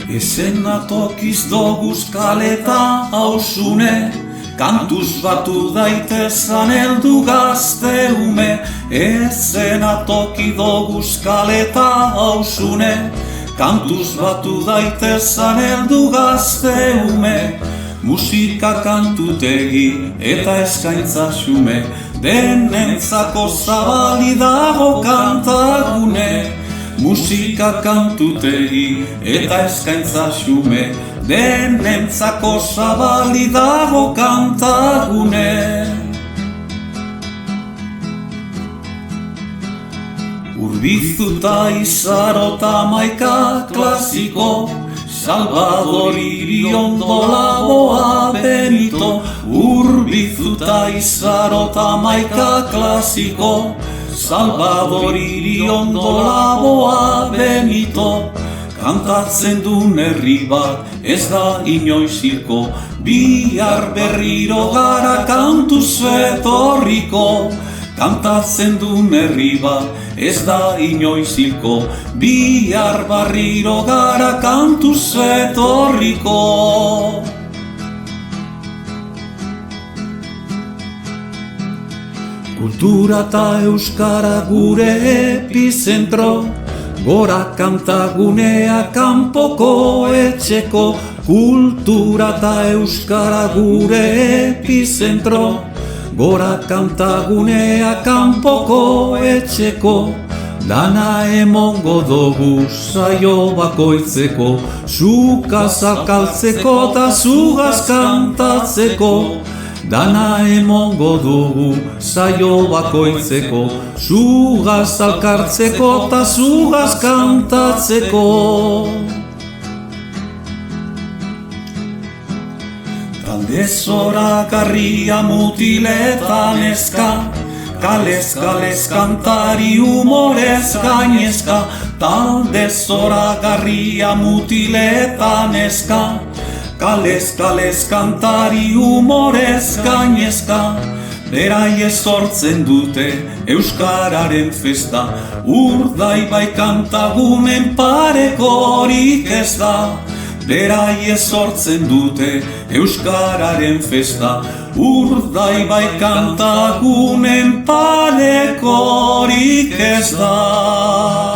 Ezena tokiz doguz kaleta hausune, kantuz batu daitezan heldu gazte ume. Ezena toki doguz kaleta hausune, kantuz batu daitezan heldu gazte ume. Musika kantutegi eta eskaintza xume, denentzako zabali dago kantagune. Musika kantutegi eta eskaintza xume, denentzako zabali dago kantagune. Urbizuta izarota maika klasiko, Salvador Iriondo Laboa Benito. Urbizuta izarota maika klasiko, Salvador Iriondo Laboa Benito. Kantatzen duen herri bat ez da inoiz hilko, bihar berriro gara kantuz etorriko. Kantatzen duen herri bat ez da inoiz hilko, bihar berriro gara kantuz etorriko. Kultura eta euskara gure epizentro, gora kantagunea kanpoko etxeko. Kultura eta euskara gure epizentro, gora kantagunea kanpoko etxeko. Dana emongo dugu saio bakoitzeko, zukaz akaltzeko eta zugaz kantatzeko. Dana emongo dugu saio bakoitzeko, zugaz alkartzeko eta zugaz kantatzeko. Talde zoragarria mutiletan eska, kalez kalez kantari humorez gainezka. Talde zoragarria mutiletan eska, kalez kalez kantari humorez gainezka. Beraiek sortzen dute euskararen festa, Urdaibai kantagunen parekorik ez da. Beraiek sortzen dute euskararen festa, Urdaibai kantagunen parekorik ez da.